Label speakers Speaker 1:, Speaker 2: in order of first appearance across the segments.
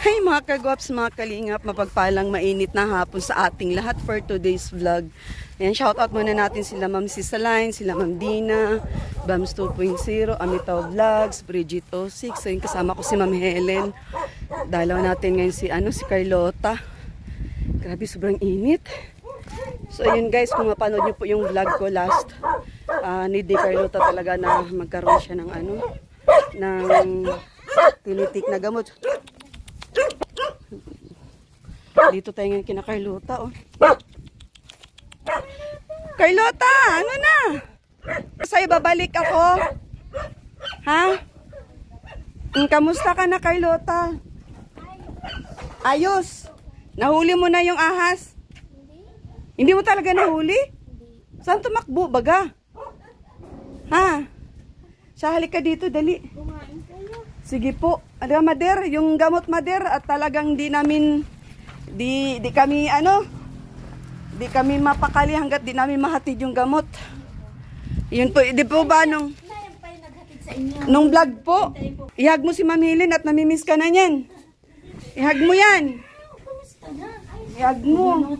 Speaker 1: Hi mga kagwaps, mga kalingap, mapagpalang mainit na hapon sa ating lahat for today's vlog. Ayan, shoutout muna natin sila Ma'am Sisaline, sila Ma'am Dina, Bams 2.0, Amitaw Vlogs, Bridget 06. So yun, kasama ko si Ma'am Helen. Dalaw natin ngayon si Carlota. Grabe, sobrang init. So yun guys, kung mapanood nyo po yung vlog ko last, need ni Carlota talaga na magkaroon siya ng ng tinitik na gamot. Dito tayo ngayon kina Carlota, oh. Carlota, ano na? Sa'yo babalik ako? Ha? Kamusta ka na, Carlota? Ayos. Nahuli mo na yung ahas? Hindi mo talaga nahuli? Saan tumakbo, baga? Ha? Siya, halika dito, dali. Sige po. Ano, Mader, yung gamot Mader, at talagang di kami mapakali hanggat di namin mahatid yung gamot. Yun po, di po ba nung vlog po, ihag mo si Ma'am Helen at namimiss ka na niyan. Ihag mo yan. Ihag mo.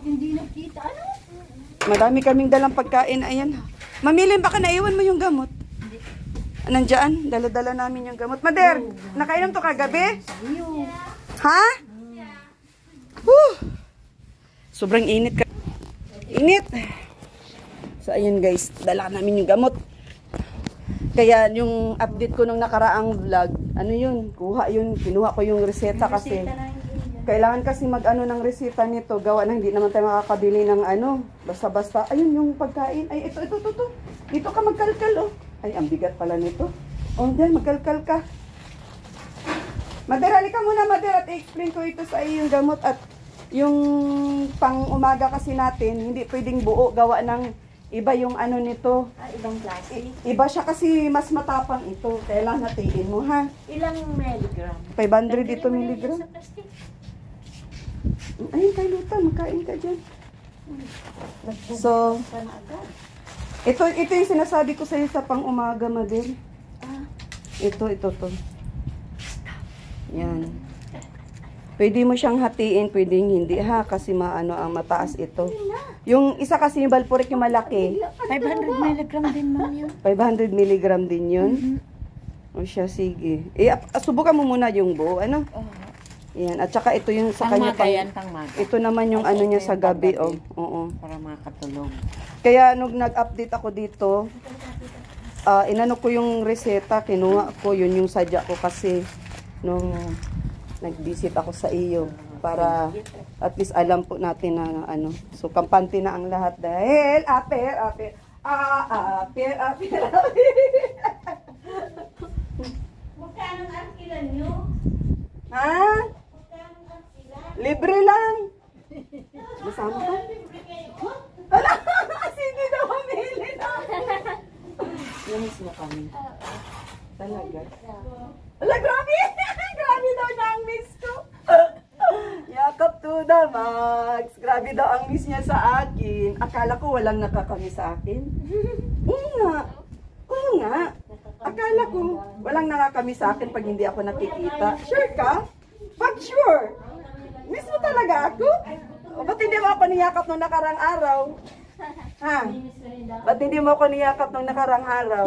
Speaker 1: Marami kaming dalang pagkain, ayan. Ma'am Helen, baka naiwan mo yung gamot. Nandiyan, dala-dala namin yung gamot. Mader, nakainom to kagabi? Ha? Sobrang init ka. Init. So, ayun guys, dala namin yung gamot. Kaya, yung update ko nung nakaraang vlog, ano yun? Kinuha ko yung reseta kasi. Kailangan kasi mag-ano ng reseta nito. Gawa na hindi naman tayo makakabili ng basta-basta. Ayun, yung pagkain. Ay, ito. Dito ka magkalkal, oh. Ay, ang bigat pala nito. Oh, dyan, magkalkal ka. Mader, halika muna, Mader, at i-explain ko ito sa iyo yung gamot at yung pang-umaga kasi natin, hindi pwedeng buo, gawa ng iba yung nito.
Speaker 2: Ibang klase.
Speaker 1: Iba siya kasi mas matapang ito. Kailangan natiin mo, ha?
Speaker 2: Ilang milligram?
Speaker 1: 500 ito milligram. Ayun, kay Luta, makain ka dyan. So, ito yung sinasabi ko sa'yo sa pang-umaga, Mader. Ito. Yan. Pwede mo siyang hatiin, pwedeng hindi, ha? Kasi ang mataas ito. Yung isa kasi yung Valporec yung malaki.
Speaker 2: 500 milligram din, ma'am, yun.
Speaker 1: 500 milligram din yun? O siya, sige. Subukan mo muna yung buo, ano? Yan. At saka ito yung sa kanya
Speaker 2: pangmaga.
Speaker 1: Ito naman yung niya sa gabi, oh. Oo.
Speaker 2: Para makatulog.
Speaker 1: Kaya nung nag-update ako dito, inano ko yung reseta, kinuha ko, yun yung sadya ko kasi nung nag-visit ako sa iyo para at least alam po natin na So, kampante na ang lahat dahil aper.
Speaker 2: Magkano ang ilan nyo?
Speaker 1: Ha? Libre lang. Masama ka? Wala! Sige daw, mamili na. Namiss mo kami. Talaga? Wala, grabe! Grabe daw na ang miss ko. Yakap to the max. Grabe daw ang miss niya sa akin. Akala ko walang nakakami sa akin. Oo nga. Akala ko walang nakakami sa akin pag hindi ako nakikita. Sure ka? Pag sure. Miss mo talaga ako? O, ba't hindi mo ako niyakap nung nakarang araw? Ha? Ba't hindi mo ako niyakap nung nakarang araw?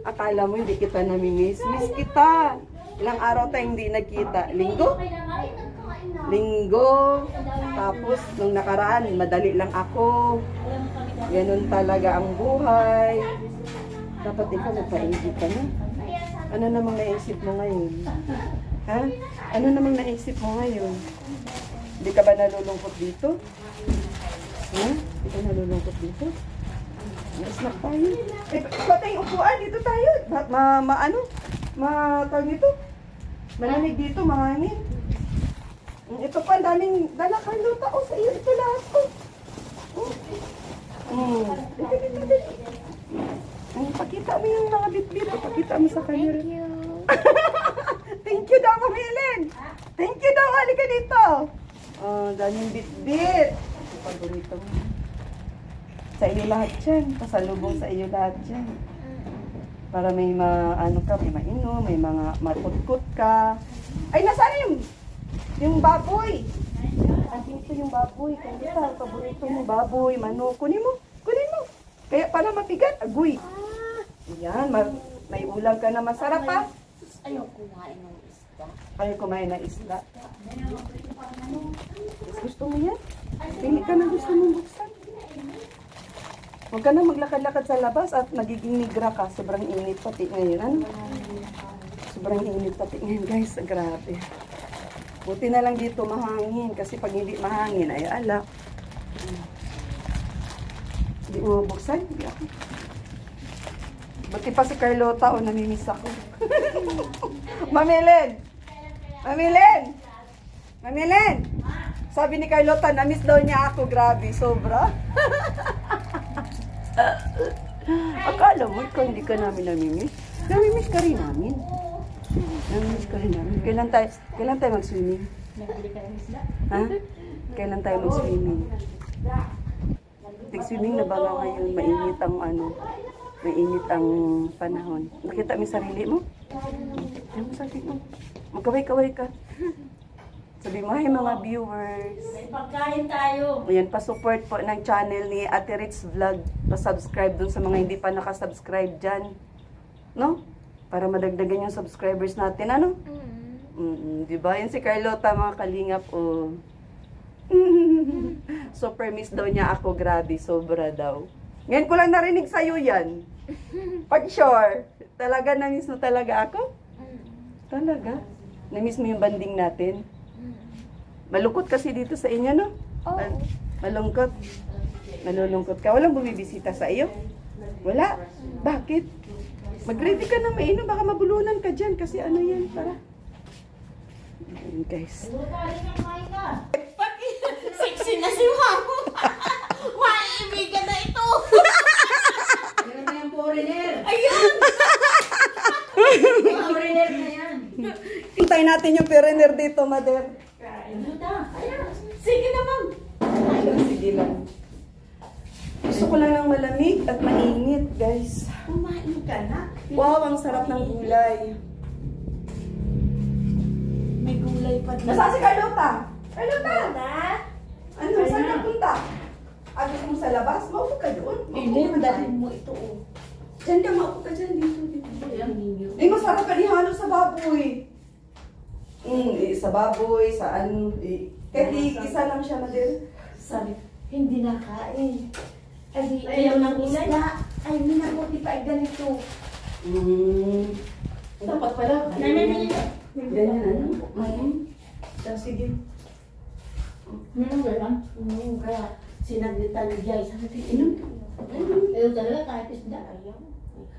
Speaker 1: Akala mo hindi kita namimiss? Miss kita. Ilang araw tayong hindi nagkita? Linggo. Tapos, nung nakaraan, madali lang ako. Ganun talaga ang buhay. Dapat ikaw nagpa-enjoy ka na. Ano namang naisip mo ngayon? Ha? Ano namang naisip mo ngayon? Hindi ka ba nalulungkot dito? Ha? Hindi ka nalulungkot dito? Na-snack tayo. Ba't tayong upuan? Dito tayo. Tawag nito? Malamig dito, mahangin. Ito pa, daming dala Carlota. Sa iyo ito lahat ko. Pakita mo yung mga bit-bit. Pakita mo sa camera.
Speaker 2: Thank you.
Speaker 1: Thank you daw, Ma'am Helen. Thank you daw. Halika dito. Daming bit-bit. Ito paborito mo. Sa iyo lahat yan. Pasalubong sa iyo lahat yan. Para may may mainom, may mga matutkot ka. Ay, nasaan yung Yung baboy. Andito yung baboy. Kaya paborito mo baboy, manok. Kunin mo. Kunin mo. Kaya pala mabigat. Agoy. Yan. May ulam ka na masarap pa.
Speaker 2: Ayaw kumain ng isda.
Speaker 1: Ayaw kumain ng isda. Gusto mo yan? Pili ka na gusto mong buksan. Huwag ka na maglakad-lakad sa labas at nagiging nigra ka. Sobrang init pati ngayon. Ano? Sobrang init pati ngayon, guys. Grabe. Buti na lang dito mahangin. Kasi pag hindi mahangin, ay alak. Hindi mo buksan? Hindi ako. Buti pa si Carlota o namimiss ako. Mamilin! Mamilin! Mamilin! Sabi ni Carlota, namiss daw niya ako. Grabe, sobra. Akala mo, ikaw hindi ka namin namimiss. Namimiss ka rin namin. Namimiss ka rin namin. Kailan tayo mag-swimming? Ha? Kailan tayo mag-swimming? Tig-swimming na ba nga ngayon? Mainit ang mainit ang panahon. Nakita mo yung sarili mo? Ano sabi mo? Magkaway-kaway ka. Sabi mo, hi mga viewers.
Speaker 2: May pagkain tayo.
Speaker 1: Ayan, pa-support po ng channel ni Ate Ritz Vlog. Pa-subscribe dun sa mga hindi pa nakasubscribe dyan. No? Para madagdagan yung subscribers natin. Ano? Diba? Yan si Carlota, mga kalingap. Oh. Super miss daw niya ako. Grabe, sobra daw. Ngayon ko lang narinig sa'yo yan. Pag sure, talaga na-miss mo talaga ako? Talaga? Na-miss mo yung banding natin? Malungkot kasi dito sa inyo, no?
Speaker 2: Oo.
Speaker 1: Malungkot. Malulungkot ka. Walang bumibisita sa iyo? Wala? Bakit? Mag-ready ka na mainom. Baka mabulunan ka dyan. Kasi ano yan, para. Ayan, guys.
Speaker 2: Sexy na si Mom. Maiibigan na ito.
Speaker 3: Yan na yung foreigner.
Speaker 2: Ayun.
Speaker 3: Foreigner na yan.
Speaker 1: Hintay natin yung foreigner dito, Mother.
Speaker 2: Sige na, Ma'am.
Speaker 1: Sige lang. Gusto ko lang ng malamig at mainit, guys.
Speaker 2: Kumain ka na.
Speaker 1: Wow, ang sarap ng gulay.
Speaker 2: May gulay pa din.
Speaker 1: Nasaan si Carlota? Carlota! Ano?
Speaker 2: Ay,
Speaker 1: Saan
Speaker 2: na.
Speaker 1: ka punta? Gusto mo sa labas? Maupo ka doon.
Speaker 2: Hindi,
Speaker 1: Maupo ka
Speaker 2: dalhin
Speaker 1: dyan.
Speaker 2: mo ito. Oh.
Speaker 1: Diyan ka, maupo ka dyan. Dito.
Speaker 2: Ayan, ninyo.
Speaker 1: Eh, masarap ka ihalo sa baboy. Sa baboy, sa ano. Kahit isa lang siya, Madel.
Speaker 2: Sabi, hindi nakain. Ay,
Speaker 3: Ayaw ng
Speaker 2: isda. Ay, minabuti pa ay ganito.
Speaker 1: Dapat pala.
Speaker 3: Nanay.
Speaker 1: Ganyan, ano? Sige.
Speaker 2: Oo, kaya sinaglitan ni Jai. Sabi,
Speaker 1: Inom.
Speaker 3: Ayaw talaga kahit isda.
Speaker 2: ayaw.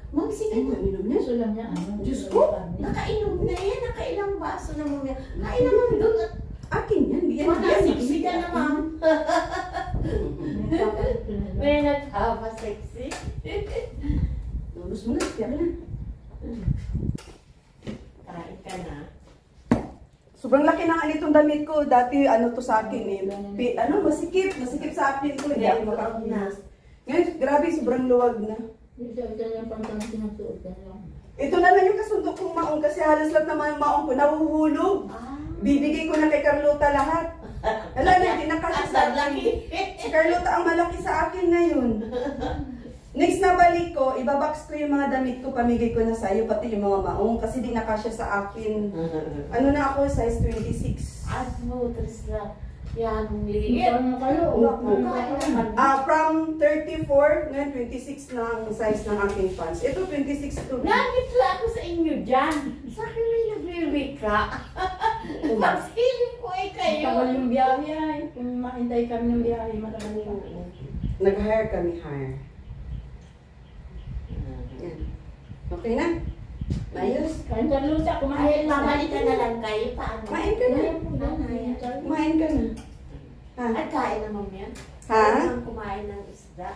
Speaker 2: Ma'am, sige na.
Speaker 1: Inom niya.
Speaker 3: Gusto lang niya.
Speaker 1: Diyos ko.
Speaker 2: Nakainom na yan. Nakailang baso na mo yan. Kain naman doon. At
Speaker 1: Akin yan. Yan.
Speaker 2: sexy ka na, Ma'am. May nagpapa-sexy.
Speaker 1: Lulus mo na. Tiyak na.
Speaker 2: Kain ka na.
Speaker 1: Sobrang laki na nga nitong damit ko. Dati, ano to sa akin eh. Masikip. Masikip sa akin ko. Hindi ako makakunas. Ngayon, grabe, sobrang luwag na.
Speaker 3: Ito yung pantang sinusuot ka lang.
Speaker 1: Ito na lang yung kasuntok kong maong kasi halos lahat naman yung maong ko nahuhulog. Bibigay ko na kay Carlota lahat. Wala na, hindi na kasi sa akin. Si Carlota ang malaki sa akin ngayon. Next na balik ko, ibabox ko yung mga damit ko, pamigay ko na sa'yo, pati yung mga maong, kasi di nakasya sa akin. Ano na ako, size 26.
Speaker 2: At mo, Trisla. Yan, liit.
Speaker 3: Ano kayo?
Speaker 1: From 34, ngayon 26 na ang size ng aking pants. Ito 26 to.
Speaker 2: Nakita ako sa inyo dyan. Sa akin may nagre-reka. Pag-silip ko ay kayo.
Speaker 3: Tagal yung biyahe ay. Kung mahintay kami ng biyahe, matagal yung
Speaker 1: Nag-hire kami, hire. Yan. Okay na? Ayos?
Speaker 3: Kain ka lusa, kumain.
Speaker 2: Mamali ka na lang kayo. Paano?
Speaker 1: Kumain ka na. Kumain ka na. Ha?
Speaker 2: At kain naman yan.
Speaker 1: Ha?
Speaker 2: Ayaw kumain ng isda.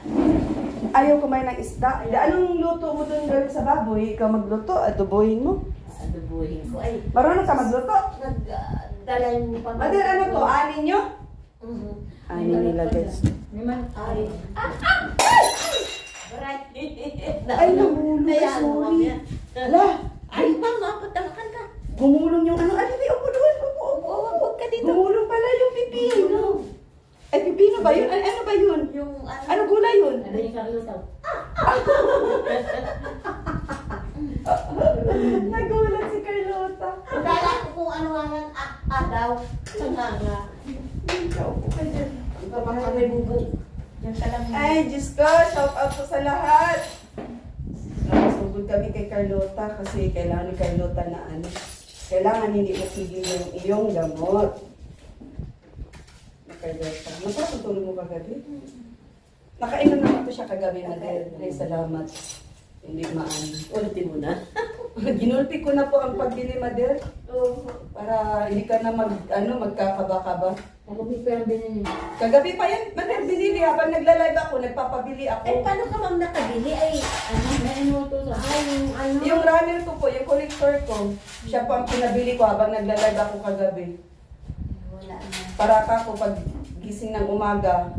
Speaker 1: Ayaw kumain ng isda. Anong luto mo doon girl sa baboy? Ikaw magluto, adobohin mo.
Speaker 2: Adobuhin ko. Ay,
Speaker 1: Marunong ka magluto.
Speaker 2: nagdalay mo pa.
Speaker 1: Mother, ano to? Anin nyo?
Speaker 2: Mhm.
Speaker 1: Anin nila guys.
Speaker 3: Naman,
Speaker 2: Ay. Right.
Speaker 1: Ay, nahulog.
Speaker 2: Ayan,
Speaker 1: Sorry.
Speaker 2: mamaya.
Speaker 1: Ala,
Speaker 2: Ay, mama, patalakan ka.
Speaker 1: gumulong yung ano. Ay, upo doon. Upo.
Speaker 2: Huwag ka dito.
Speaker 1: Nagulat si Carlota.
Speaker 2: Akala ko kung ano nga daw. Sana nga.
Speaker 1: Ikaw po ka dyan.
Speaker 2: Baka kami bubog. Diyan ka lang.
Speaker 1: Ay, Diyos ko, shout out po sa lahat. Nakasugod kami kay Carlota kasi kailangan ni Carlota na ano. Kailangan hindi matigil yung iyong gamot. Carlota, napapatulog mo kagabi? Nakainom naman po siya kagabi, Madel. Ay, salamat. Hindi maano.
Speaker 2: Ulitin mo na.
Speaker 1: Ginulpi ko na po ang pagbili, Madel. Para hindi ka na magkakaba-kaba.
Speaker 3: Kagabi pa yung binili.
Speaker 1: Kagabi pa yan, Madel, binili. Habang nagla-live ako, nagpapabili ako.
Speaker 2: Eh, paano ka mang nakabili? Ay, ano?
Speaker 3: May ano to sa
Speaker 2: Yung ano?
Speaker 1: Yung runner ko po, yung collector ko, siya po ang pinabili ko habang nagla-live ako kagabi.
Speaker 2: Wala na.
Speaker 1: Para ka po pag gising ng umaga,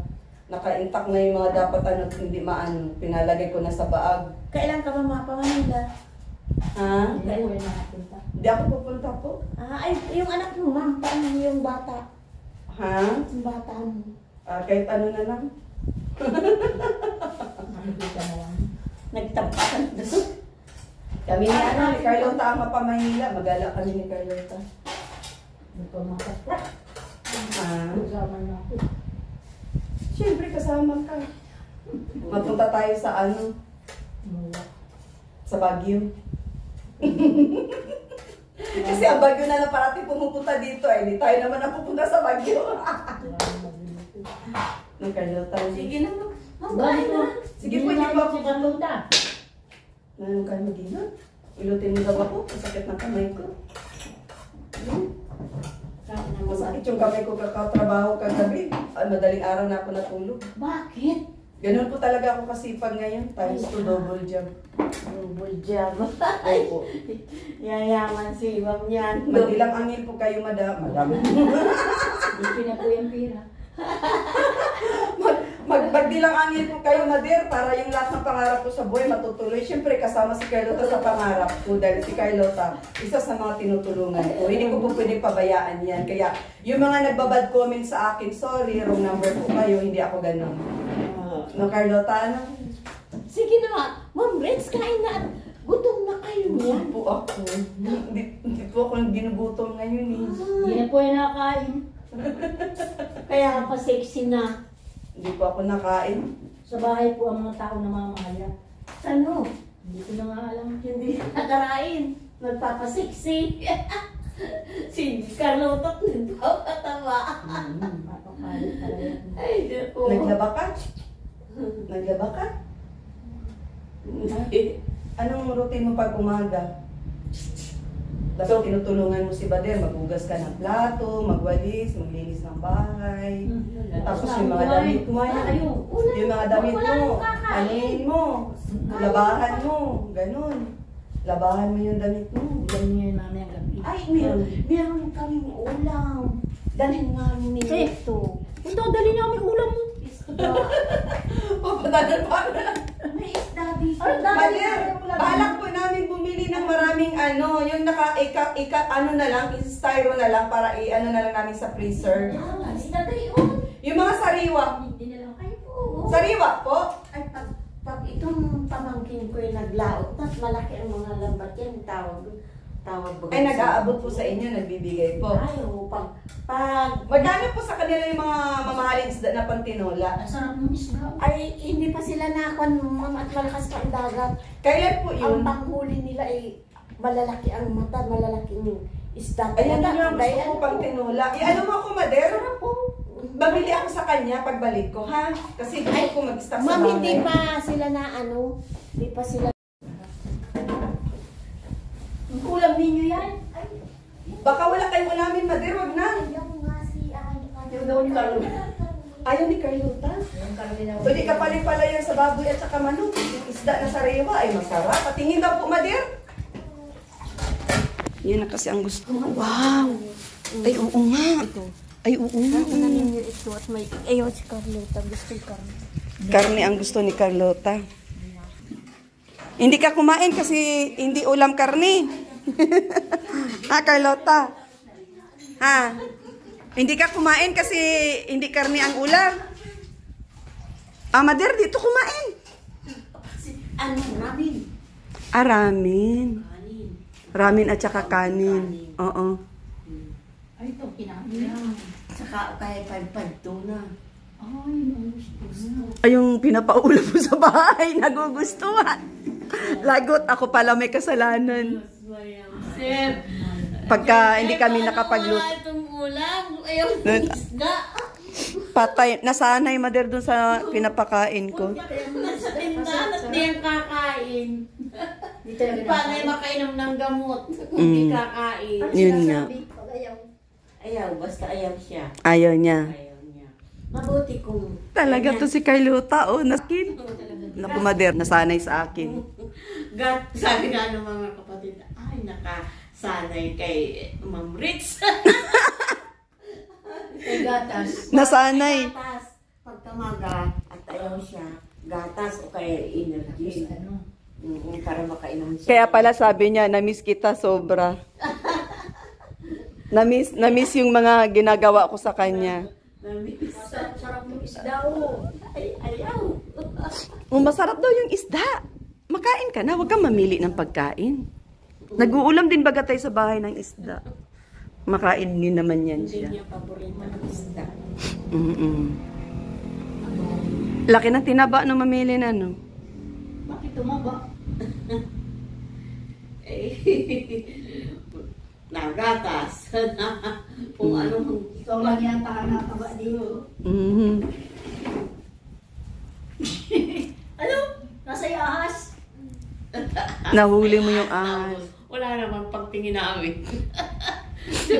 Speaker 1: naka-intact na yung mga dapat ano, hindi maano, pinalagay ko na sa baag.
Speaker 2: Kailan ka ba mapamanila?
Speaker 1: Ha?
Speaker 3: Hindi ko yung nakapunta.
Speaker 1: Hindi ako pupunta po.
Speaker 2: Ay, yung anak mo, ma'am, paano yung bata?
Speaker 1: Ha?
Speaker 2: Yung bata mo.
Speaker 1: Kahit ano na lang.
Speaker 3: Nakikita na lang.
Speaker 2: Nagtampakan doon.
Speaker 1: Kami ni ano, ni Carlota ang mapamahila. Magala kami ni Carlota.
Speaker 3: Nagpamakas po.
Speaker 1: Ha?
Speaker 3: Kasama na ako.
Speaker 1: Siyempre kasama ka. Mapunta tayo sa ano,
Speaker 3: Wala.
Speaker 1: sa Baguio. Kasi ang Baguio na lang parating pumupunta dito ay hindi tayo naman ang pupunta sa Baguio. Ng Carlota.
Speaker 2: Sige na, ma'am.
Speaker 3: Balik ko.
Speaker 1: Sige po, hindi po ako.
Speaker 3: Si Carlota.
Speaker 1: Ngayon kayo mag-ina? Ilutin mo daw ako. Masakit ng kamay ko. Masakit yung kamay ko kakatrabaho kagabi. Madaling araw na ako natulog.
Speaker 2: Bakit?
Speaker 1: Ganun po talaga ako kasipag ngayon. Times 2 double job.
Speaker 2: Double job.
Speaker 1: Opo.
Speaker 2: Yayaman si Ma'am yan.
Speaker 1: Magdilang angil po kayo, madam.
Speaker 3: Hindi na po yung pira.
Speaker 1: Magdilang angil po kayo, Mader, para yung lahat ng pangarap ko sa buhay matutuloy. Siyempre, kasama si Carlota sa pangarap ko dahil si Carlota, isa sa mga tinutulungan ko. Hindi ko po pwede pabayaan yan. Kaya, yung mga nagbabad comment sa akin, sorry, wrong number po kayo, hindi ako ganun. No, Carlota, ano?
Speaker 2: Sige na, Ma'am Reds, kain na. Gutom na kayo
Speaker 1: Busog
Speaker 2: yan.
Speaker 1: po ako. Hindi po ako ginugutom ngayon eh.
Speaker 3: Hindi na po yung nakakain.
Speaker 2: Kaya pa sexy na.
Speaker 1: Hindi po ako nakain.
Speaker 3: Sa bahay po ang mga tao na mamahaya.
Speaker 2: Ano?
Speaker 3: Hindi ko na nga alam.
Speaker 2: Hindi nakarain. Nagpapasexy. Si Carlota nagpapatawa.
Speaker 3: Mapakalit talaga.
Speaker 2: Ay, naku.
Speaker 1: Naglaba ka? Naglaba ka? Anong routine mo pag umaga? Dapat tinutulungan mo si Bader, maghugas ka ng plato, magwalis, maglinis ng bahay. Tapos yung mga damit mo, yung mga damit mo, anin mo, labahan mo, ganun. Labahan mo yung damit mo.
Speaker 3: Ilan niya yung mami ang gabi.
Speaker 2: Ay, meron kaming ulam. Dalhin nga
Speaker 3: Eh.
Speaker 2: ito.
Speaker 3: Ito, dali namin ulam mo.
Speaker 2: Isda.
Speaker 1: Papadalan pa na.
Speaker 2: May isda dito.
Speaker 1: Bader, balak po namin bumili ng maraming ano, yung ano na lang, styro na lang para i-ano na lang namin sa freezer.
Speaker 2: Isda tayo.
Speaker 1: Yung mga sariwa.
Speaker 3: Hindi na lang.
Speaker 2: Ay po.
Speaker 1: Sariwa po?
Speaker 2: Ay, pag itong pamangkin ko yung naglaot, mas malaki ang mga lambat yan, tawag ba?
Speaker 1: Ay, nag-aabot po sa inyo, nagbibigay po.
Speaker 2: Ay, oo, pag
Speaker 1: Magkano po sa kanila yung mga mamahaling isda na pantinola?
Speaker 3: Ang sarap ng isda.
Speaker 2: ay, hindi pa sila nakon, ma'am, at malakas pa ang dagat.
Speaker 1: Kailan po
Speaker 2: Ang
Speaker 1: yun?
Speaker 2: panghuli nila ay malalaki ang mata, malalaking isda.
Speaker 1: Ayan na yung gusto
Speaker 2: Kaya
Speaker 1: ko pang tinola. Ano mo ako, Mader?
Speaker 2: sarap po.
Speaker 1: Babili ako sa kanya pagbalik ko, ha? Kasi gusto ko mag-stock sa
Speaker 2: Ma'am,
Speaker 1: bahay.
Speaker 2: hindi pa sila na ano, hindi pa sila.
Speaker 3: Ang ulam ninyo yan.
Speaker 2: Ay,
Speaker 1: Baka wala kayong ulamin, Mader, wag na.
Speaker 2: ayaw nga si
Speaker 3: Yung daw ni Carlo.
Speaker 1: Ayaw ni Carlota.
Speaker 3: Yung karne na.
Speaker 1: Pwede ka pala yung sa baboy at saka manok. Yung isda na sariwa ay masarap. Patingin daw po, Mader. Yan na kasi ang gusto ko. Wow! Ay, oo nga. Ay, oo nga.
Speaker 2: Ano ninyo ito at may ayaw si Carlota, gusto yung karne.
Speaker 1: Karne ang gusto ni Carlota. Hindi ka kumain kasi hindi ulam karne. Ha, Carlota? Ha? Hindi ka kumain kasi hindi karne ang ulam. Mader, dito kumain.
Speaker 2: Ano namin?
Speaker 1: Ah, ramen.
Speaker 2: Kanin.
Speaker 1: Ramen at saka kanin. Oo.
Speaker 3: Ay, ito, kinain yan.
Speaker 2: Saka kaya palpad tuna.
Speaker 3: Ay, gusto na.
Speaker 1: Ay, yung pinapaulam mo sa bahay, nagugustuhan. Lagot, ako pala may kasalanan.
Speaker 2: Sir.
Speaker 1: Pagka hindi kami nakapagluto.
Speaker 2: Wala itong ulam. Ayaw ng isda.
Speaker 1: Patay, nasanay mother dun sa pinapakain ko.
Speaker 2: Nasa tindahan at di yan kakain.
Speaker 3: Di talaga
Speaker 2: Paano yung makainom ng gamot? Hindi kakain.
Speaker 1: Yun nga.
Speaker 2: Ayaw, basta ayaw siya.
Speaker 1: Ayaw niya.
Speaker 2: Ayaw niya. Mabuti kung...
Speaker 1: Talaga to si Carlota, oh, naskin. Naku, mother, nasanay sa akin.
Speaker 2: Sabi nga ng mga kapatid, ay, nakasanay kay Ma'am Ritz.
Speaker 3: Ay, gatas.
Speaker 1: Nasanay.
Speaker 2: Gatas. Pagkamaga at ayaw siya, gatas o kaya energy.
Speaker 3: Ano?
Speaker 2: Para makainom siya.
Speaker 1: Kaya pala sabi niya, na-miss kita sobra. Na-miss yung mga ginagawa ko sa kanya.
Speaker 3: Sarap yung isda, oh.
Speaker 2: Ay, ayaw.
Speaker 1: Masarap daw yung isda. Makain ka na, huwag kang mamili ng pagkain. Nag-uulam din baga tayo sa bahay ng isda. Makain din naman yan
Speaker 2: Hindi
Speaker 1: siya.
Speaker 2: niya paborito ng isda.
Speaker 1: Laki ng tinaba no mamili na, no?
Speaker 3: Bakit tumaba?
Speaker 2: Nagatas. Kung ano.
Speaker 3: Ikaw lang yata ang nakaba dito. Ano? Nasa ahas?
Speaker 1: Nahuli mo yung ahas.
Speaker 2: Wala naman pagtingin namin.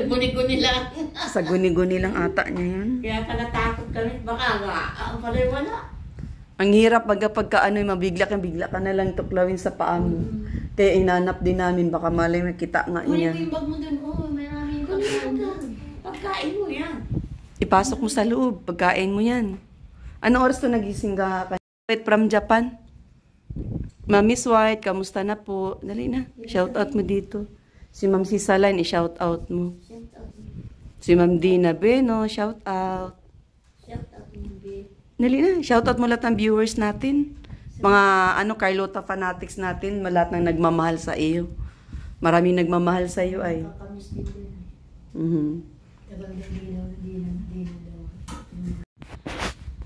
Speaker 2: Guni-guni lang.
Speaker 1: Sa guni-guni lang ata niya yan.
Speaker 2: Kaya pala takot kami. Baka nga, ang pala'y wala.
Speaker 1: Ang hirap pagka ano, mabigla ka na lang tuklawin sa paa mo. Kaya inanap din namin, baka malay makita nga niya.
Speaker 3: Kunin mo yung bag mo dun. Oh, may maraming
Speaker 2: Kunin mo. Pagkain mo yan.
Speaker 1: Ipasok mo sa loob, pagkain mo yan. Anong oras to nagising ka? White from Japan? Miss White, kamusta na po? Dali na, shout out mo dito. Si Ma'am Sisalan, i-shout out mo. Si Ma'am Dina Beno, shout out.
Speaker 2: Shout out mo, babe.
Speaker 1: Dali na, shout out mo lahat ng viewers natin. Mga Carlota fanatics natin, lahat ng nagmamahal sa iyo. Maraming nagmamahal sa iyo ay.
Speaker 3: Kakamis dito. Tagal na di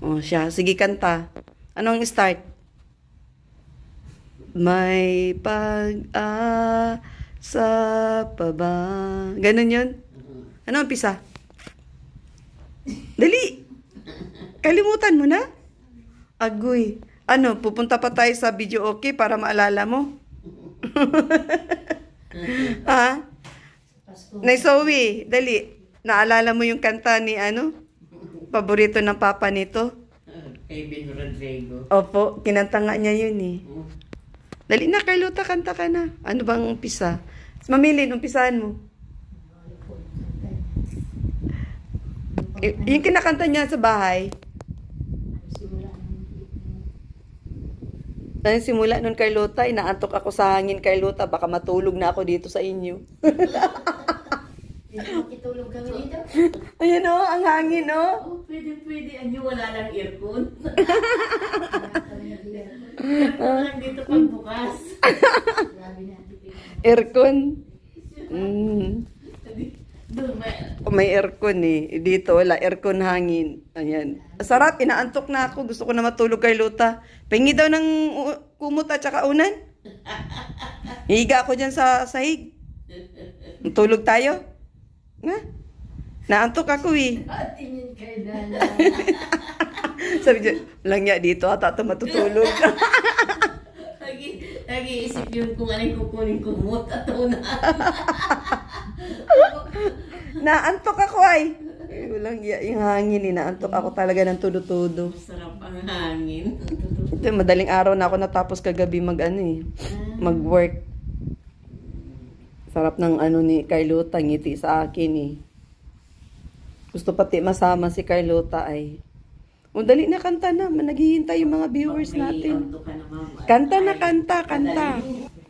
Speaker 1: Oh, siya. Sige, kanta. Anong start? May pag-asa pa ba? Ganun yun? Ano ang pisa? Dali! Kalimutan mo na? Agoy. Ano, pupunta pa tayo sa video okay para maalala mo? Ha? Naisawi, dali. Naalala mo yung kanta ni paborito ng papa nito?
Speaker 2: Kay Ben Rodrigo.
Speaker 1: Opo, kinanta nga niya yun eh. Dali na, Carlota, kanta ka na. Ano bang umpisa? Mamili, umpisahan mo. Yung kinakanta niya sa bahay. Simula nun, Carlota, inaantok ako sa hangin, Carlota. Baka matulog na ako dito sa inyo.
Speaker 3: Makitulog kami dito.
Speaker 1: Ayan o, ang hangin o.
Speaker 2: Oh, pwede. Anyo, wala lang aircon.
Speaker 3: Kaya
Speaker 2: Lang dito pagbukas.
Speaker 3: grabe na.
Speaker 1: Aircon.
Speaker 2: Doon,
Speaker 1: May aircon eh. Dito, wala. Aircon hangin. Ayan. Sarap, inaantok na ako. Gusto ko na matulog, Carlota. Pengi daw ng kumot at saka unan. Higa ako dyan sa sahig. Tulog tayo? Nga? Naantok ako eh.
Speaker 3: Tingin kay Dana.
Speaker 1: Sabi dyan, lang niya dito ata ito matutulog.
Speaker 2: Nag-iisip yun kung anong kukunin kumot at unan.
Speaker 1: Naantok ako ay. Walang yung hangin eh. Naantok ako talaga ng tudo-tudo.
Speaker 2: Sarap ang hangin.
Speaker 1: Ito, madaling araw na ako natapos kagabi mag-work. Sarap ng ni Carlota, ngiti sa akin eh. Gusto pati masama si Carlota ay. O dali na, kanta na. Naghihintay yung mga viewers natin. Kanta na, kanta.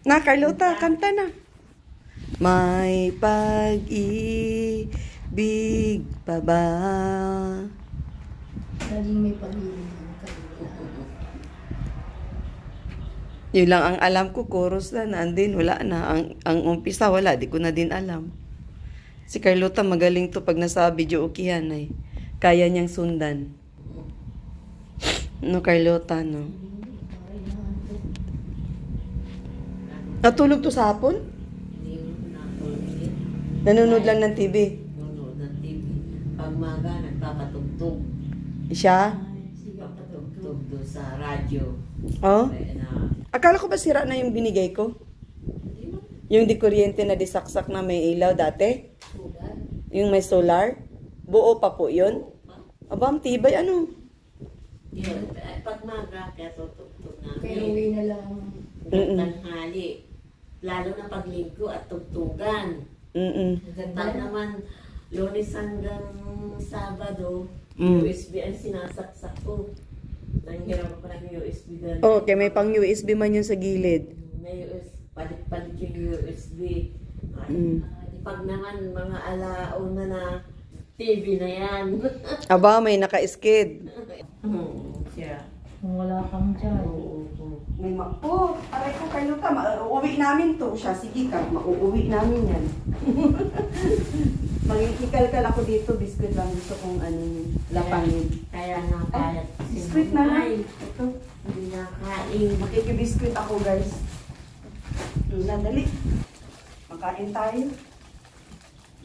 Speaker 1: Na, Carlota, kanta na. May pag-ibig pa ba?
Speaker 3: Laging may pag-ibig.
Speaker 1: Yun lang ang alam ko, chorus na, nandin, wala na. Ang umpisa, wala, di ko na din alam. Si Carlota magaling to pag nasa video ukihan ay. Kaya niyang sundan. No, Carlota, no? Natulog to sa hapon?
Speaker 2: Hindi mo nakaulit.
Speaker 1: Nanonood lang ng TV.
Speaker 2: Nanonood ng TV. Pag maga, nagpapatugtog.
Speaker 1: Siya?
Speaker 2: Papatugtog doon sa radyo.
Speaker 1: Oh?
Speaker 2: Kaya na,
Speaker 1: Akala ko ba sira na yung binigay ko? Yung di kuryente na disaksak na may ilaw dati? Yung may solar? Buo pa po yun? Aba, ang tibay, ano?
Speaker 2: yun, pag maga, kaya tutugtog
Speaker 3: Kaya
Speaker 2: namin.
Speaker 3: uwi na lang.
Speaker 2: Tanghali. Lalo na paglinggo at tugtugan. Pag naman, Lunes hanggang Sabado, USB ang sinasaksak ko. Nanghirap ako ng USB doon.
Speaker 1: Okay, may pang USB man yun sa gilid.
Speaker 2: May USB, palit-palit yung USB. Pag naman mga alauna na TV na yan.
Speaker 1: Aba, may naka-skid.
Speaker 2: Siya.
Speaker 3: Kung wala kang dyan.
Speaker 1: May po, aray ko kayo ka, mauuwi namin to. Siya, sige ka, mauuwi namin yan. Magkikal-kal ako dito, biskuit lang gusto kong ano yun, lapangin.
Speaker 2: Kaya nga pala.
Speaker 1: Biskuit na lang. Ito,
Speaker 2: Hindi nakain.
Speaker 1: makikibiskuit ako guys. Dali. Makain tayo.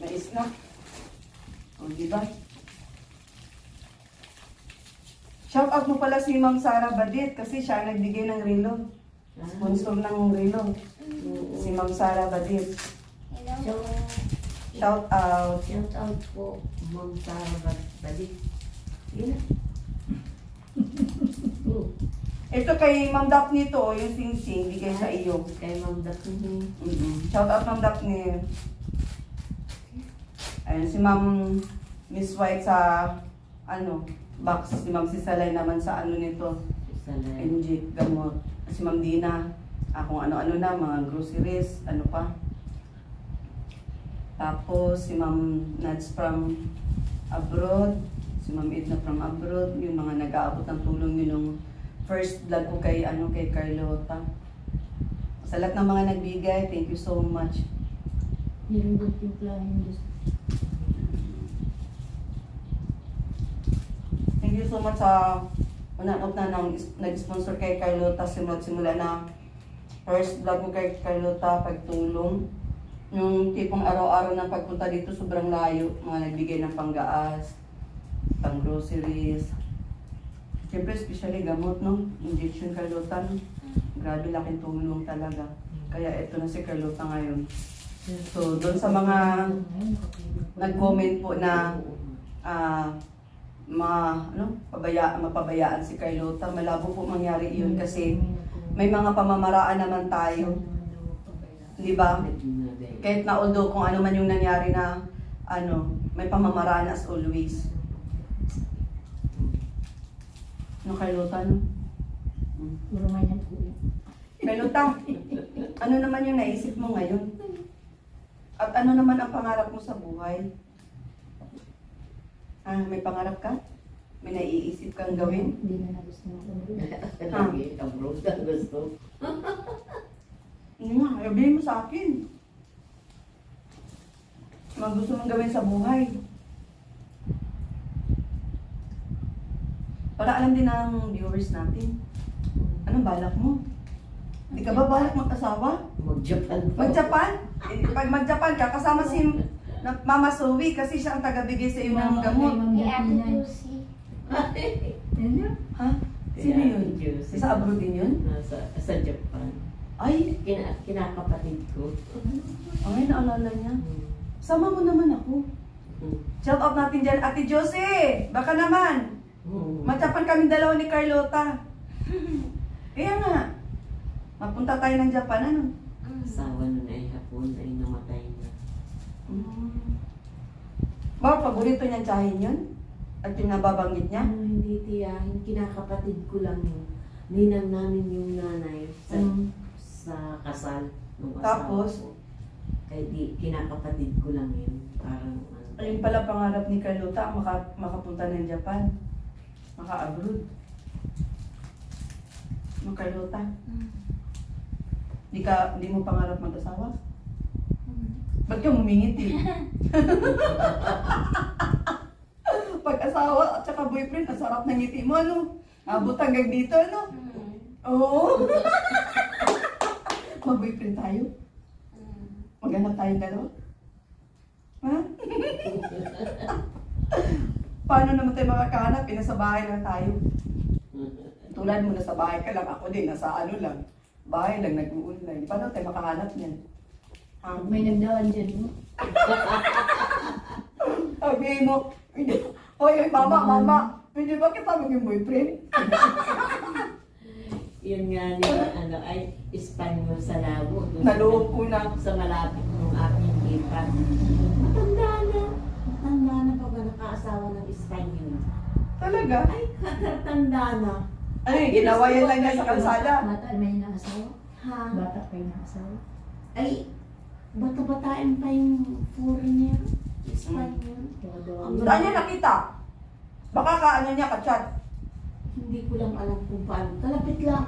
Speaker 1: Mais na. O, diba? Shout out mo pala si Ma'am Sara Badit kasi siya nagbigay ng relo. Sponsor ng relo. Si Ma'am Sara Badit.
Speaker 2: So,
Speaker 1: Shout out.
Speaker 2: shout out po, Ma'am Sara Balik. Yun na.
Speaker 1: Ito kay Ma'am Daphne to, yung sing-sing, bigay sa iyo.
Speaker 2: Kay Ma'am Daphne.
Speaker 1: Shout out Ma'am Daphne. Ayun, si Ma'am Miss White sa ano, box. Si Ma'am Sisalay naman sa ano nito,
Speaker 2: Salay.
Speaker 1: NG, gamot. Si Ma'am Dina, kung ano-ano na, mga groceries, ano pa. Tapos si Ma'am Nats from abroad, si Ma'am Edna from abroad, yung mga nag-aabot ng tulong yun nung first vlog ko kay, kay Carlota. Sa lahat ng mga nagbigay, thank you so much.
Speaker 3: Nilunggot yung flying disc.
Speaker 1: Thank you so much sa unang na nag-sponsor kay Carlota simula na first vlog ko kay Carlota, pagtulong. Yung tipong araw-araw ng pagpunta dito sobrang layo, mga nagbigay ng panggaas, pang groceries. Siyempre, especially gamot, no? Injection Carlota, no? Grabe laking tulong talaga. Kaya ito na si Carlota ngayon. So, doon sa mga nag-comment po na mapabayaan si Carlota, malabo po mangyari yun kasi may mga pamamaraan naman tayo. Di ba? Kahit na although kung ano man yung nangyari na may pamamaraan as always. No, Carlota, no?
Speaker 3: Puro man yan po.
Speaker 1: Carlota, ano naman yung naisip mo ngayon? At ano naman ang pangarap mo sa buhay? May pangarap ka? May naiisip kang gawin?
Speaker 3: Hindi na gusto mo.
Speaker 2: Lagi, abroad ang gusto.
Speaker 1: Sabihin mo sa akin. Ano gusto mong gawin sa buhay? Para alam din ng viewers natin. Anong balak mo? Hindi ka ba balak mag-asawa?
Speaker 2: Mag-Japan pa.
Speaker 1: Mag-Japan? Pag mag-Japan ka, kasama si Mama Zoe kasi siya ang tagabigay sa iyo ng gamot.
Speaker 3: Kay Ate Lucy.
Speaker 1: Ha? Sino yun?
Speaker 2: Juicy.
Speaker 1: Sa abroad din yun?
Speaker 2: Sa Japan.
Speaker 1: Ay,
Speaker 2: Kinakapatid ko.
Speaker 1: ay, naalala niya. Sama mo naman ako. Shout out natin dyan, Ate Josie! Baka naman! Matyapan kami dalawa ni Carlota. Kaya nga, mapunta tayo ng Japan, ano?
Speaker 2: Asawa nun ay hapon ay namatay na.
Speaker 1: Ba, paborito niyang tsahin yun? At yung nababanggit niya?
Speaker 2: Hindi tiyahin, kinakapatid ko lang yun. Ninang namin yung nanay sa kasal ng asawa
Speaker 1: Tapos?
Speaker 2: ko. Kaya kinakapatid ko lang yun. Parang
Speaker 1: Ayun pala pangarap ni Carlota, makapunta ng Japan. Maka-abroad. No, Carlota? Hindi mo pangarap mag-asawa? Ba't ka humingiti? Pag-asawa at saka boyfriend, ang sarap ng ngiti mo, ano? Abot hanggang dito, ano? Oo. Mag-boyfriend tayo? Maghanap tayong dalawa? Ha? Paano naman tayo makakahanap? Nasa bahay lang tayo. Tulad mo, nasa bahay ka lang. Ako din, nasa ano lang. Bahay lang, nag-online. Paano tayo makahanap niyan?
Speaker 3: May nagdaan dyan, no?
Speaker 1: Sabihin mo, Hoy, mama, pwede ba kita maging boyfriend?
Speaker 2: Yun nga ni, ay, Espanyol sa labo.
Speaker 1: Naloob ko na.
Speaker 2: Sa malapit ng aking ipan. Matanda na pa ba nakaasawa ng Espanyol?
Speaker 1: Talaga?
Speaker 2: Ay, katanda na.
Speaker 1: Ano yung ginawa yan lang niya sa kalsada?
Speaker 3: Bata, may naasawa?
Speaker 2: Ha?
Speaker 3: Bata pa yung naasawa?
Speaker 2: Ay, bata-batain pa yung foreigner. Espanyol.
Speaker 1: Saan niya nakita? Baka kaano niya, ka-chat.
Speaker 2: Hindi ko lang alam kung paano. Kalapit lang,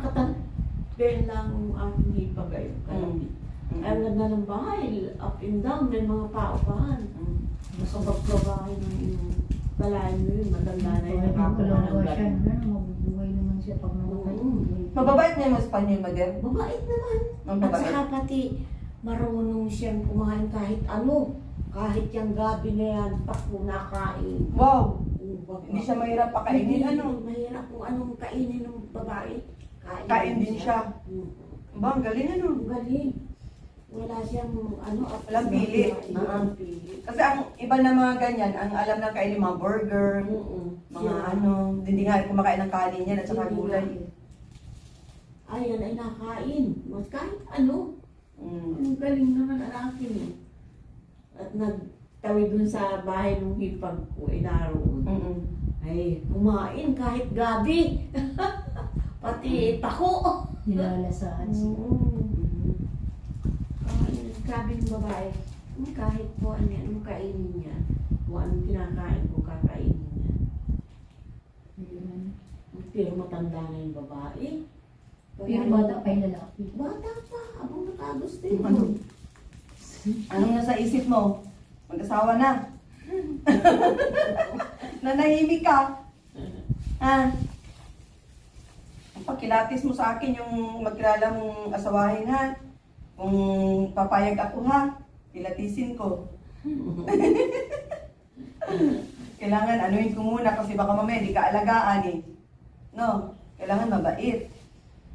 Speaker 2: Ben lang ang aking ipagay. Kalapit. Ay, ang ganda ng bahay. Up and down, may mga paupahan. Masabag-babahay ng iyong kalahin mo yun. Matanda na yun.
Speaker 3: Nakakalawa siya. Mabubuhay naman siya pag namatay.
Speaker 1: Mababait niya yung Espanyol, Mader?
Speaker 2: Mabait naman.
Speaker 1: Ang
Speaker 2: At
Speaker 1: babait.
Speaker 2: saka pati marunong siyang kumain kahit ano. Kahit yung gabi na yan, pako nakain.
Speaker 1: Wow! Hindi siya mahirap pakainin, ano?
Speaker 2: Mahirap kung anong kainin ng babae.
Speaker 1: Kain din siya. Ba, ang galing, ano?
Speaker 2: Ang galing. Wala siyang ano.
Speaker 1: Walang pili.
Speaker 2: Walang pili.
Speaker 1: Kasi ang iba na mga ganyan, ang alam na kainin mga burger, mga ano, hindi nga kumakain ng kanin yan at saka gulay.
Speaker 2: Ayan ay nakain. Mas kahit ano. Ang galing naman ang akin eh. At nagtawid dun sa bahay ng hipag ko, naroon. Ay, kumain kahit gabi. Pati pako.
Speaker 3: Nilalasahan siya.
Speaker 2: Grabe yung babae. Kahit po anong kainin niya, kung anong kinakain ko, kakainin niya. Pero matanda na yung babae.
Speaker 3: Pero bata pa yung lalaki.
Speaker 2: Bata pa, abang nakagusto yun.
Speaker 1: Anong nasa isip mo? Mag-asawa na. Nanahimik ka. Ha? Pakilatis mo sa akin yung magkilala mong asawahin, ha? Kung papayag ako, ha? Kilatisin ko. Kailangan anuin ko muna kasi baka mamaya di ka alagaan eh. No? Kailangan mabait.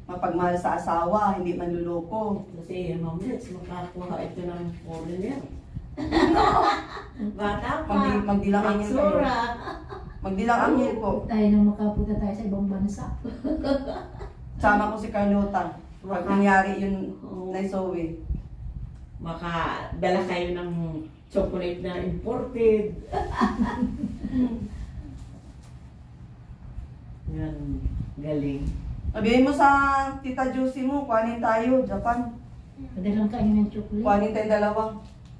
Speaker 1: Mapagmahal sa asawa, hindi manluloko.
Speaker 2: Kasi mamaya, makakuha ito ng foreigner. Bata pa.
Speaker 1: Magdilang angin kayo.
Speaker 2: Magsura.
Speaker 1: Magdilang angin po.
Speaker 3: Tayo nang makapunta tayo sa ibang bansa.
Speaker 1: Sama ko si Carlota. Pag nangyari yun na Zoe.
Speaker 2: Makadala kayo ng chocolate na imported. Yan, galing.
Speaker 1: Sabihin mo sa Tita Juicy mo, kuhanin tayo, Japan.
Speaker 3: Padalang kayo ng chocolate.
Speaker 1: Kuhanin tayo dalawa.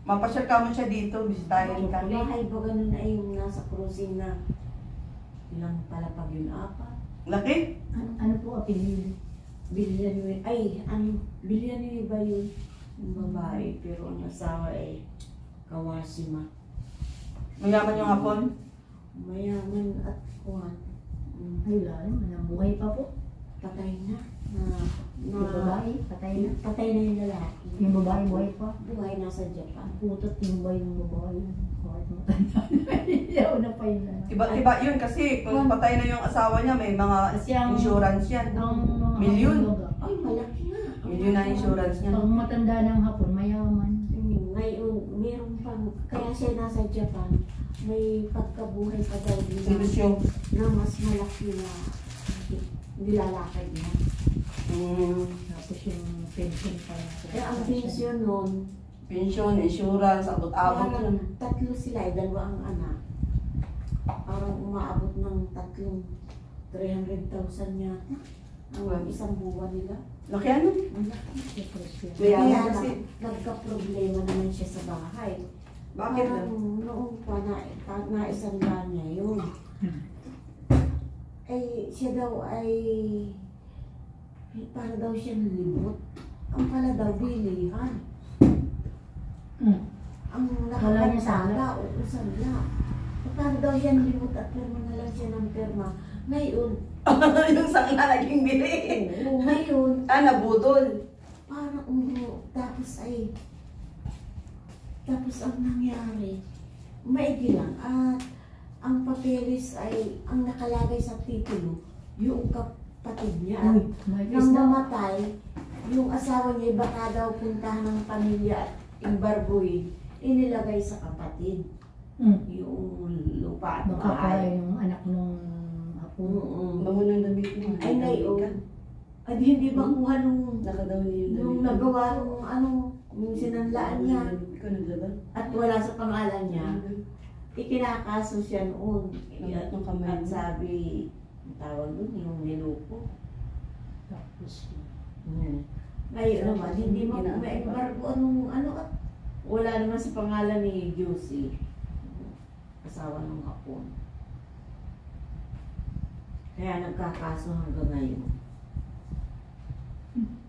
Speaker 1: Mapasyal ka mo siya dito, bisitahin ka.
Speaker 2: Bahay ba ganun ay yung nasa cruising na ilang palapag yun, apa?
Speaker 1: Laki?
Speaker 3: Ano po apelido?
Speaker 2: Bilyan yun, bilyan yun ba yun? Yung babae, pero ang asawa ay Kawashima.
Speaker 1: Mayaman yung hapon?
Speaker 2: Mayaman at kuhan.
Speaker 3: Ay, lalim. Buhay pa po.
Speaker 2: Patay na.
Speaker 3: Yung babae, patay na.
Speaker 2: Patay na yung lalaki.
Speaker 3: Yung babae, buhay pa.
Speaker 2: Buhay nasa Japan.
Speaker 3: Putot yung ba yung babae. Kahit matanda na. Yaw na pa yun na.
Speaker 1: Iba yun kasi kung patay na yung asawa niya, may mga
Speaker 3: Kasi ang-
Speaker 1: insurance yan.
Speaker 3: Ang mga
Speaker 1: Milyon.
Speaker 3: baga,
Speaker 2: Ay, malaki na.
Speaker 1: Milyon na insurance niya.
Speaker 3: pag matanda ng hapon, mayaman.
Speaker 2: Ngayon, meron pang, kaya siya nasa Japan, may pagkabuhay pa daw
Speaker 1: Solusyon.
Speaker 2: na mas malaki na nilalakad niya.
Speaker 3: Tapos yung pension pa na.
Speaker 2: Kaya ang pensyon nun,
Speaker 1: Pension, insurance, abot-abot
Speaker 2: parang
Speaker 1: yun.
Speaker 2: tatlo sila, dalawa ang anak. Parang umaabot ng 300,000 niya. Ang isang buwan nila.
Speaker 1: Laki ano?
Speaker 2: Ang laki.
Speaker 3: Depression.
Speaker 1: Kaya
Speaker 2: Kaya
Speaker 1: kasi,
Speaker 2: nagka-problema naman siya sa bahay.
Speaker 1: bakit
Speaker 2: Parang
Speaker 1: lang?
Speaker 2: noong pa naisanda niya yun. Ay, siya daw ay para daw siya libot. ang pala daw bilihan.
Speaker 3: Hmm.
Speaker 2: Ang
Speaker 3: Wala niya
Speaker 2: nakapagtala, uusala. Magkano daw yan, limot at pirma na lang siya ng pirma. Ngayon,
Speaker 1: Yung sang na naging bili.
Speaker 2: oo, ngayon,
Speaker 1: Nabudol.
Speaker 2: parang tapos ang nangyari, maigi lang. At ang papeles ay, ang nakalagay sa titulo, yung kapatid niya. At
Speaker 3: May
Speaker 2: nang mamatay, yung asawa niya baka daw puntahan ng pamilya at imbargoy, inilagay sa kapatid. Yung lupa at
Speaker 3: Baka pala
Speaker 2: bahay.
Speaker 3: yung anak nung apo.
Speaker 1: Bango ng damit mo.
Speaker 2: Ay ngayon, at hindi ba kuha nung
Speaker 1: Nakadaw niya yung damit.
Speaker 2: nung nagawa nung yung sinanlaan niya
Speaker 1: Ikaw naglaban?
Speaker 2: at wala sa pangalan niya, ikinakaso siya noon.
Speaker 1: Lahat ng kamay
Speaker 2: At
Speaker 1: mo.
Speaker 2: sabi, ang tawag doon, yung nilupo.
Speaker 3: Tapos,
Speaker 2: Ngayon naman, hindi mo
Speaker 1: Ginagawa.
Speaker 2: ma-embargo at wala naman sa pangalan ni Josie, asawa ng hapon. Kaya nagkakaso hanggang ngayon.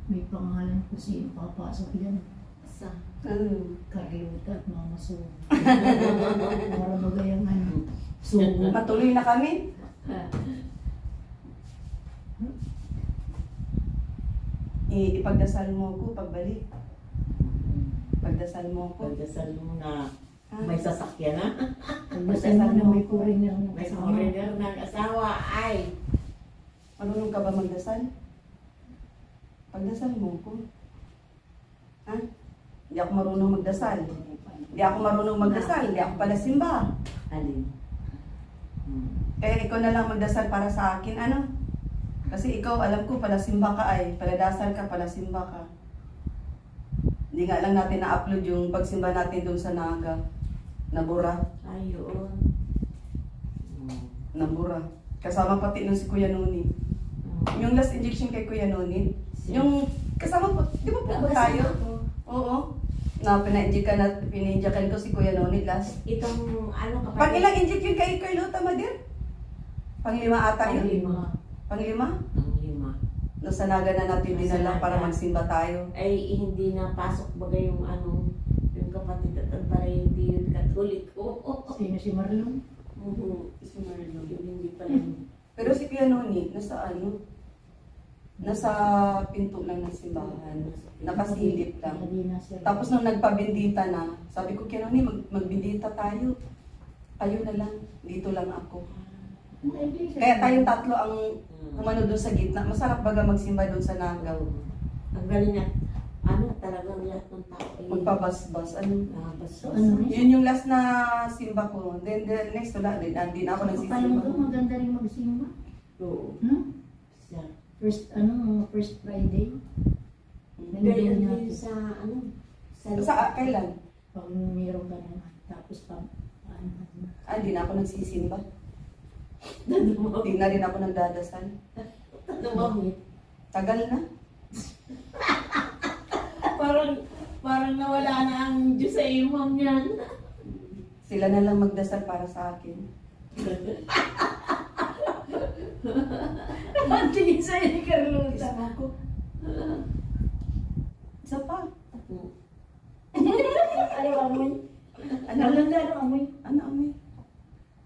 Speaker 3: may pangalan ko sino papasok yan.
Speaker 2: Sa
Speaker 3: Carlota at Mama Sue. Para magayang ano. Sugo.
Speaker 1: Matuloy na kami. Ipagdasal mo ako pagbalik. Pagdasal mo ako.
Speaker 2: Pagdasal mo na
Speaker 1: Ha?
Speaker 2: may sasakyan na.
Speaker 3: Pagdasal mo na may foreigner na
Speaker 2: May
Speaker 3: kasama.
Speaker 2: foreigner ng asawa ay
Speaker 1: Marunong ka ba magdasal? Pagdasal mo ako. Ha? Hindi ako marunong magdasal. Hindi ako marunong magdasal. Hindi ako pala simba.
Speaker 2: alin?
Speaker 1: Kaya ikaw na lang magdasal para sa akin, ano? Kasi ikaw, alam ko, pala simba ka ay. Paladasal ka, pala simba ka. Hindi nga lang natin na-upload yung pagsimba natin doon sa Naga. Nabura.
Speaker 2: Ayun.
Speaker 1: Nabura. Kasama pati nung si Kuya Noni. Yung last injection kay Kuya Noni. Yung kasama po, di ba po ba tayo? Oo. Na pina-injectan ko si Kuya Noni last.
Speaker 2: Itong ano kapatid?
Speaker 1: Pang ilang injection kay Carlota, Madir? Pang-5 ata yun?
Speaker 2: Pang-5.
Speaker 1: Pang-5?
Speaker 2: Pang-5.
Speaker 1: Nasa Naga na natin
Speaker 2: Nasa
Speaker 1: dinala para
Speaker 2: Naga.
Speaker 1: magsimba tayo.
Speaker 2: Ay hindi na pasok bagay yung yung kapatid at ang para hindi yun Katoliko.
Speaker 3: Sino si Marlon?
Speaker 1: Si Marlon.
Speaker 2: Yung hindi pala.
Speaker 1: Pero si Kuya Noni, nasa ano? Nasa pinto lang ng simbahan. Nakasilip lang.
Speaker 3: Hindi na sir.
Speaker 1: Tapos nung nagpabindita na, sabi ko, Kuya Noni, magbindita tayo. Kayo na lang. Dito lang ako. Kaya tayong tatlo ang kumano doon sa gitna. Masarap baga magsimba doon sa Nagaw.
Speaker 2: Ang galing niya. Talagang lahat ng tao ay
Speaker 1: Magpabasbas. Ano?
Speaker 2: nabas.
Speaker 3: Ano?
Speaker 1: Yun yung last na simba ko. Then the next wala din. Hindi na ako
Speaker 3: Paano
Speaker 1: nagsisimba.
Speaker 3: to? Maganda rin magsimba.
Speaker 2: Oo. Siya.
Speaker 3: First Friday.
Speaker 2: Ganyan
Speaker 3: Nandun
Speaker 2: din
Speaker 3: natin.
Speaker 2: sa
Speaker 1: Kailan?
Speaker 3: Pag mayroon ka na. Tapos
Speaker 1: Hindi na ako nagsisimba.
Speaker 2: Ano
Speaker 1: Hindi na rin ako nagdadasal.
Speaker 3: bakit?
Speaker 1: Tagal na.
Speaker 2: Parang nawala na ang Diyos sa imam niyan.
Speaker 1: Sila na lang magdasal para sa akin.
Speaker 3: Ang tingin sa'yo ni Carlota.
Speaker 1: Isa ko. Isa pa.
Speaker 3: Ano amoy?
Speaker 1: Ano?
Speaker 3: Carlota, ano amoy?
Speaker 1: Ano amoy?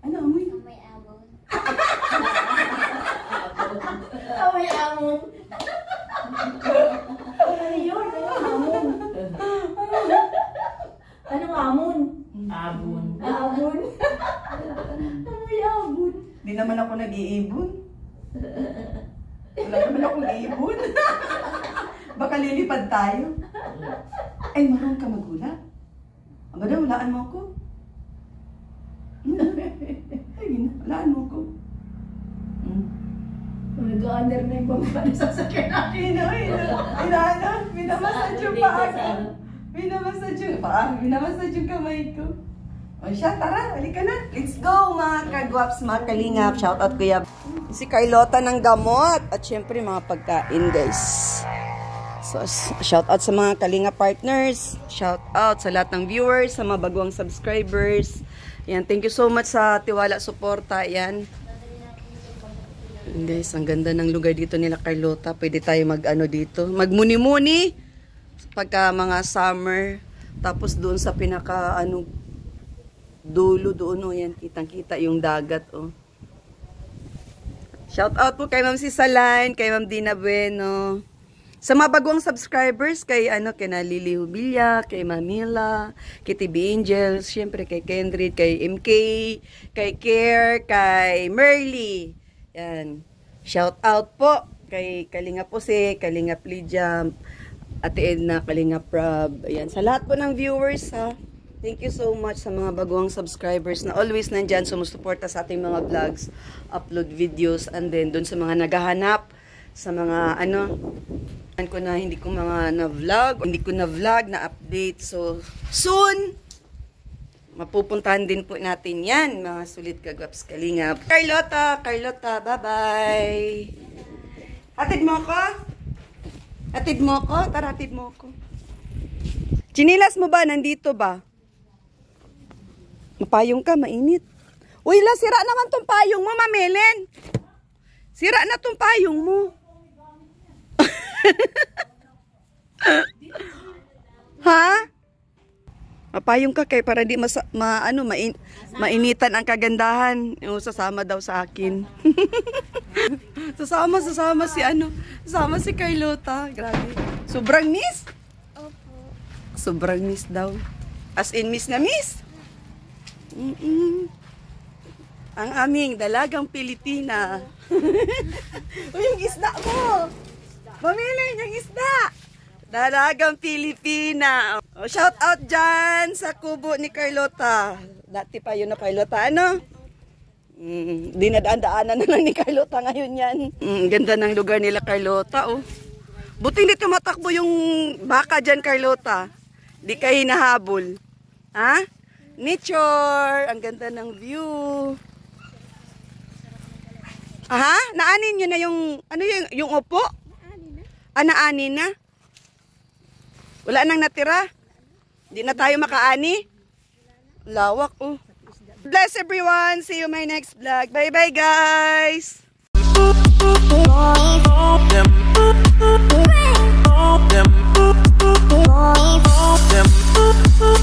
Speaker 1: Ano amoy?
Speaker 4: May abon.
Speaker 3: Amoy amon. Ano yun? Ano amon? Anong amon?
Speaker 2: Abon.
Speaker 3: Amon? Amoy amon.
Speaker 1: Di naman ako nag-iibon. Wala naman akong iibon. Baka lilipad tayo. Ay, marunong ka magulat. Ang ganda, walaan mo ako. Ay, walaan mo ako.
Speaker 3: Nag-under na yung bangka na sasakyan natin.
Speaker 1: Minamasad yung paa ko. Minamasad yung paa. Minamasad yung kamay ko. O siya, tara, halika na. Let's go, mga kagwaps, mga kalingap. Shout out, Kuya. Si Carlota ng gamot. At syempre, mga pagkain, guys. So, shout out sa mga kalinga partners. Shout out sa lahat ng viewers, sa mga baguang subscribers. Yan, thank you so much sa tiwala, suporta. Yan. Guys, ang ganda ng lugar dito nila Carlota. Pwede tayo mag-ano dito. Magmuni-muni. pagka mga summer. Tapos doon sa pinaka ano dulo doon, oh, yan, kitang-kita yung dagat, oh. Shout out po kay Ma'am Sisaline, kay Ma'am Dina Bueno. Sa mga bagong subscribers, kay Lily Hubilla, kay Mamila, kay TB Angels, syempre kay Kendrid, kay MK, kay Care, kay Merly. Yan. Shout out po kay Kalinga Pose, Kalinga Plijam, Ate Edna, Kalinga Prab. Ayan. Sa lahat po ng viewers, ha. Thank you so much sa mga bagong subscribers na always nandyan, sumusuporta sa ating mga vlogs, upload videos, and then doon sa mga naghahanap, sa mga ko na hindi ko mga na-vlog, na-update. So, soon, mapupuntahan din po natin yan, mga sulit kagwaps kalingap. Carlota, bye-bye. Atid mo ko? Tara, atid mo ko. Chinilas mo ba? Nandito ba? Mapayong ka, mainit. Uy, sira naman tong payong mo, Mamelen. Sira na tong payong mo. Ha? Mapayong ka kay para di mainitan ang kagandahan. Yung sasama daw sa akin. Sasama si Carlota. Grabe. Sobrang miss?
Speaker 4: Opo.
Speaker 1: Sobrang miss daw. As in miss na miss. Ang aming dalagang Pilipina. Uy, yung isda mo. Pamilin yung isda. Dalagang Pilipina. Oh, shout out dyan sa kubo ni Carlota. Dati pa yun na Carlota. Dinadaan-daanan na lang ni Carlota ngayon yan. Ganda ng lugar nila Carlota. Oh. Buti hindi tumatakbo yung baka dyan Carlota. Di ka hinahabol. Ha? Nature. Ang ganda ng view. Aha, naanin nyo na yung, yung upo? Naanin na? Wala nang natira? Hindi na tayo makaani? Lawak, oh. Bless everyone. See you my next vlog. Bye-bye, guys. Them